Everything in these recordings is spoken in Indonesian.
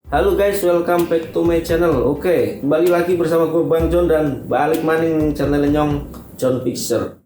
Halo guys, welcome back to my channel. Oke, kembali lagi bersama gue Bang John dan balik maning channel Nyong John Picture.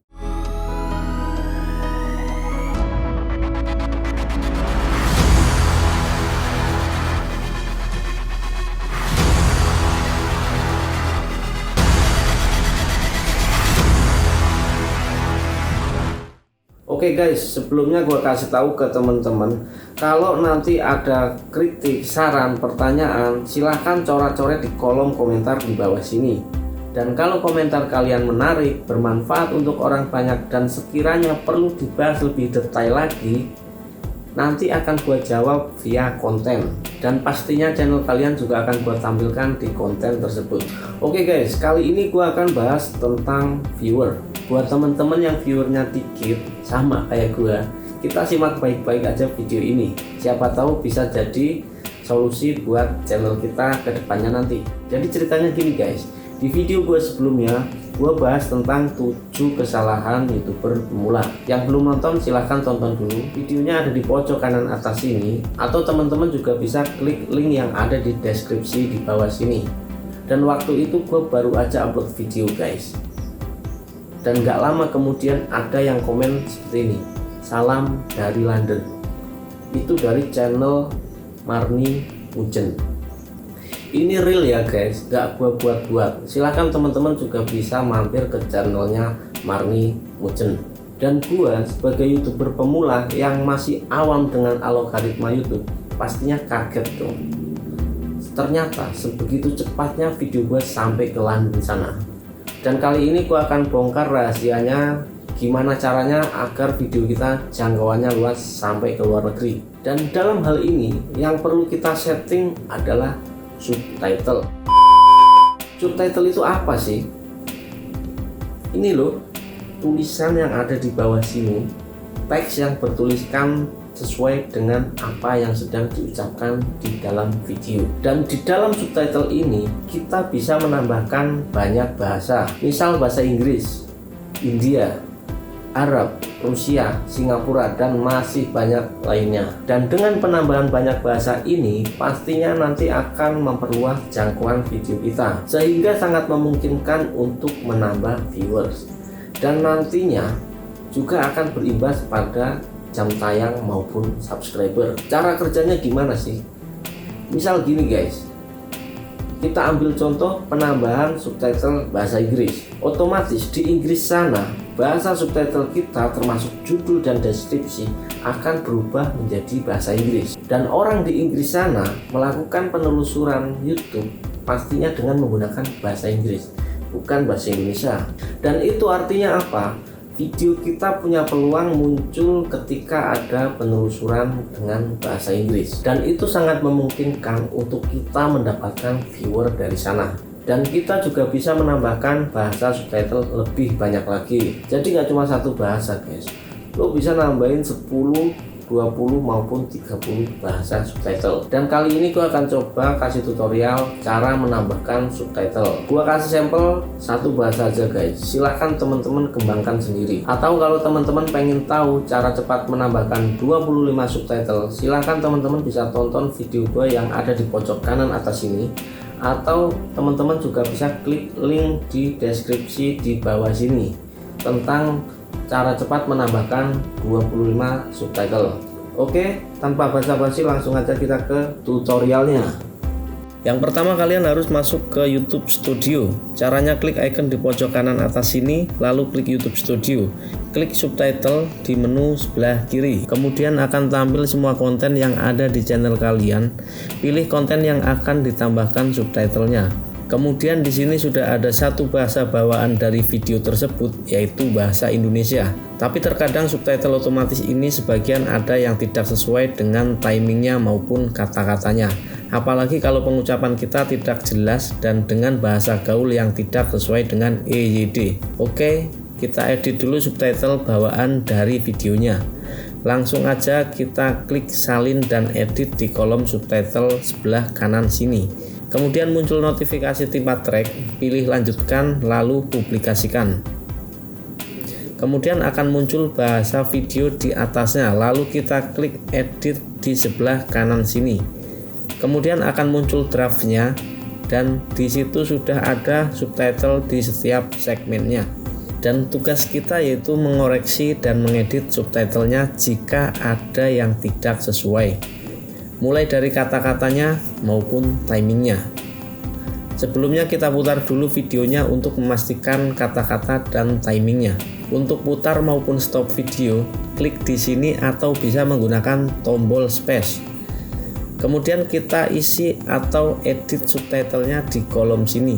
Oke guys, sebelumnya gue kasih tahu ke teman-teman, kalau nanti ada kritik, saran, pertanyaan, silahkan coret-coret di kolom komentar di bawah sini. Dan kalau komentar kalian menarik, bermanfaat untuk orang banyak, dan sekiranya perlu dibahas lebih detail lagi, nanti akan gue jawab via konten. Dan pastinya channel kalian juga akan gue tampilkan di konten tersebut. Oke guys, kali ini gue akan bahas tentang viewer. Buat teman-teman yang viewernya dikit, sama kayak gue, kita simak baik-baik aja video ini. Siapa tahu bisa jadi solusi buat channel kita ke depannya nanti. Jadi ceritanya gini guys, di video gue sebelumnya gue bahas tentang 7 kesalahan YouTuber pemula. Yang belum nonton silahkan tonton dulu, videonya ada di pojok kanan atas sini, atau teman-teman juga bisa klik link yang ada di deskripsi di bawah sini. Dan waktu itu gue baru aja upload video guys, dan gak lama kemudian ada yang komen seperti ini, salam dari London. Itu dari channel Marni Mujen. Ini real ya guys, gak gue buat-buat. Silahkan teman-teman juga bisa mampir ke channelnya Marni Mujen. Dan gue sebagai YouTuber pemula yang masih awam dengan algoritma YouTube, pastinya kaget dong. Ternyata sebegitu cepatnya video gue sampai ke London sana. Dan kali ini gue akan bongkar rahasianya, gimana caranya agar video kita jangkauannya luas sampai ke luar negeri. Dan dalam hal ini yang perlu kita setting adalah subtitle. Subtitle itu apa sih? Ini loh, tulisan yang ada di bawah sini, teks yang bertuliskan sesuai dengan apa yang sedang diucapkan di dalam video. Dan di dalam subtitle ini kita bisa menambahkan banyak bahasa, misal bahasa Inggris, India, Arab, Rusia, Singapura, dan masih banyak lainnya. Dan dengan penambahan banyak bahasa ini pastinya nanti akan memperluas jangkauan video kita, sehingga sangat memungkinkan untuk menambah viewers, dan nantinya juga akan berimbas pada jam tayang maupun subscriber. Cara kerjanya gimana sih? Misal gini guys, kita ambil contoh penambahan subtitle bahasa Inggris. Otomatis di Inggris sana bahasa subtitle kita termasuk judul dan deskripsi akan berubah menjadi bahasa Inggris. Dan orang di Inggris sana melakukan penelusuran YouTube pastinya dengan menggunakan bahasa Inggris, bukan bahasa Indonesia. Dan itu artinya apa? Video kita punya peluang muncul ketika ada penelusuran dengan bahasa Inggris, dan itu sangat memungkinkan untuk kita mendapatkan viewer dari sana. Dan kita juga bisa menambahkan bahasa subtitle lebih banyak lagi. Jadi nggak cuma satu bahasa guys, lo bisa nambahin 10, 20 maupun 30 bahasa subtitle. Dan kali ini gue akan coba kasih tutorial cara menambahkan subtitle. Gue kasih sampel satu bahasa aja guys, silahkan teman-teman kembangkan sendiri. Atau kalau teman-teman pengen tahu cara cepat menambahkan 25 subtitle, silahkan teman-teman bisa tonton video gue yang ada di pojok kanan atas ini, atau teman-teman juga bisa klik link di deskripsi di bawah sini tentang cara cepat menambahkan 25 subtitle. Oke, tanpa basa-basi langsung aja kita ke tutorialnya. Yang pertama kalian harus masuk ke YouTube Studio. Caranya klik icon di pojok kanan atas sini, lalu klik YouTube Studio. Klik subtitle di menu sebelah kiri. Kemudian akan tampil semua konten yang ada di channel kalian. Pilih konten yang akan ditambahkan subtitlenya. Kemudian di sini sudah ada satu bahasa bawaan dari video tersebut, yaitu bahasa Indonesia. Tapi terkadang subtitle otomatis ini sebagian ada yang tidak sesuai dengan timingnya maupun kata-katanya. Apalagi kalau pengucapan kita tidak jelas dan dengan bahasa gaul yang tidak sesuai dengan EYD. Oke, kita edit dulu subtitle bawaan dari videonya. Langsung aja kita klik salin dan edit di kolom subtitle sebelah kanan sini. Kemudian muncul notifikasi timpa track, pilih lanjutkan lalu publikasikan. Kemudian akan muncul bahasa video di atasnya, lalu kita klik edit di sebelah kanan sini. Kemudian akan muncul draftnya, dan di situ sudah ada subtitle di setiap segmennya. Dan tugas kita yaitu mengoreksi dan mengedit subtitlenya jika ada yang tidak sesuai, mulai dari kata-katanya maupun timingnya. Sebelumnya kita putar dulu videonya untuk memastikan kata-kata dan timingnya. Untuk putar maupun stop video, klik di sini atau bisa menggunakan tombol space. Kemudian kita isi atau edit subtitlenya di kolom sini.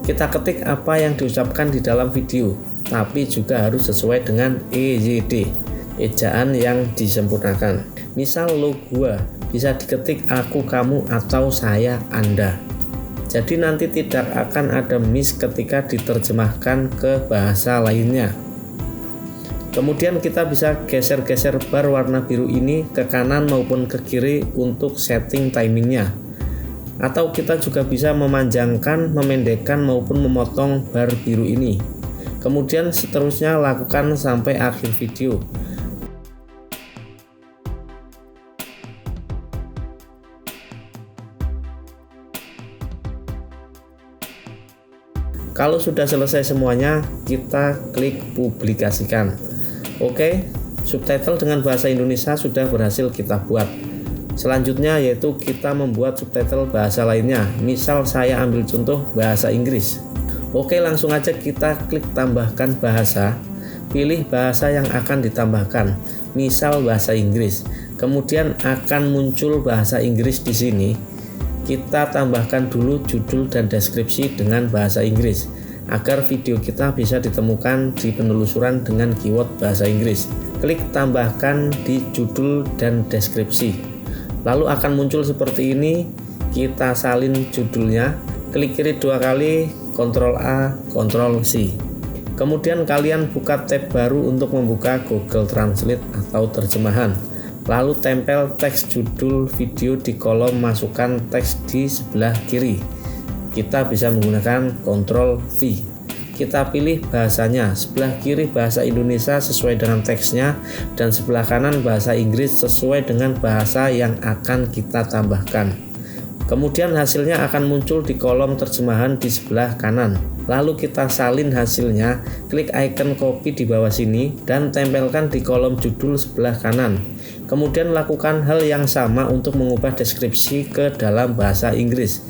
Kita ketik apa yang diucapkan di dalam video, tapi juga harus sesuai dengan EYD, ejaan yang disempurnakan. Misal lo gua, bisa diketik aku, kamu, atau saya, anda. Jadi nanti tidak akan ada miss ketika diterjemahkan ke bahasa lainnya. Kemudian kita bisa geser-geser bar warna biru ini ke kanan maupun ke kiri untuk setting timingnya. Atau kita juga bisa memanjangkan, memendekkan maupun memotong bar biru ini. Kemudian seterusnya lakukan sampai akhir video. Kalau sudah selesai semuanya, kita klik publikasikan. Oke, subtitle dengan bahasa Indonesia sudah berhasil kita buat. Selanjutnya yaitu kita membuat subtitle bahasa lainnya. Misal saya ambil contoh bahasa Inggris. Oke, langsung aja kita klik tambahkan bahasa. Pilih bahasa yang akan ditambahkan. Misal bahasa Inggris. Kemudian akan muncul bahasa Inggris di sini. Kita tambahkan dulu judul dan deskripsi dengan bahasa Inggris, agar video kita bisa ditemukan di penelusuran dengan keyword bahasa Inggris. Klik tambahkan di judul dan deskripsi. Lalu akan muncul seperti ini. Kita salin judulnya, klik kiri 2 kali, Ctrl A, Ctrl C. Kemudian kalian buka tab baru untuk membuka Google Translate atau terjemahan. Lalu tempel teks judul video di kolom masukkan teks di sebelah kiri. Kita bisa menggunakan Ctrl V. Kita pilih bahasanya, sebelah kiri bahasa Indonesia sesuai dengan teksnya, dan sebelah kanan bahasa Inggris sesuai dengan bahasa yang akan kita tambahkan. Kemudian hasilnya akan muncul di kolom terjemahan di sebelah kanan. Lalu kita salin hasilnya, klik icon copy di bawah sini dan tempelkan di kolom judul sebelah kanan. Kemudian lakukan hal yang sama untuk mengubah deskripsi ke dalam bahasa Inggris.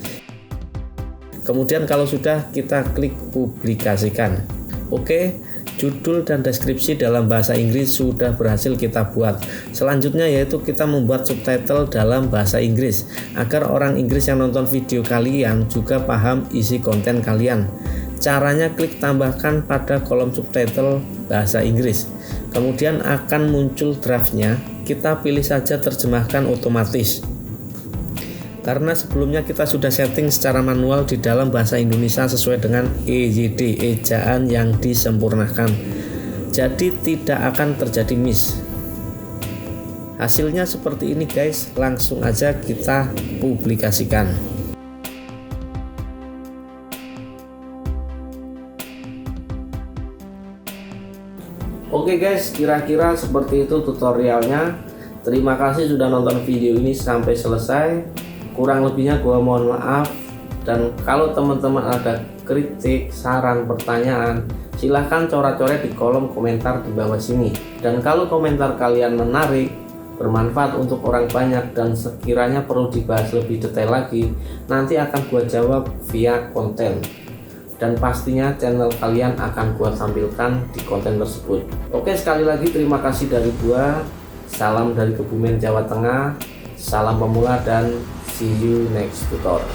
Kemudian kalau sudah, kita klik publikasikan. Oke, judul dan deskripsi dalam bahasa Inggris sudah berhasil kita buat. Selanjutnya yaitu kita membuat subtitle dalam bahasa Inggris agar orang Inggris yang nonton video kalian juga paham isi konten kalian. Caranya klik tambahkan pada kolom subtitle bahasa Inggris. Kemudian akan muncul draftnya. Kita pilih saja terjemahkan otomatis. Karena sebelumnya kita sudah setting secara manual di dalam bahasa Indonesia sesuai dengan EYD, ejaan yang disempurnakan. Jadi tidak akan terjadi miss. Hasilnya seperti ini guys, langsung aja kita publikasikan. Oke guys, kira-kira seperti itu tutorialnya. Terima kasih sudah nonton video ini sampai selesai. Kurang lebihnya gua mohon maaf. Dan kalau teman-teman ada kritik, saran, pertanyaan, silahkan coret-coret di kolom komentar di bawah sini. Dan kalau komentar kalian menarik, bermanfaat untuk orang banyak, dan sekiranya perlu dibahas lebih detail lagi, nanti akan gua jawab via konten. Dan pastinya channel kalian akan gua tampilkan di konten tersebut. Oke, sekali lagi terima kasih dari gua. Salam dari Kebumen, Jawa Tengah. Salam pemula dan see you next tutorial.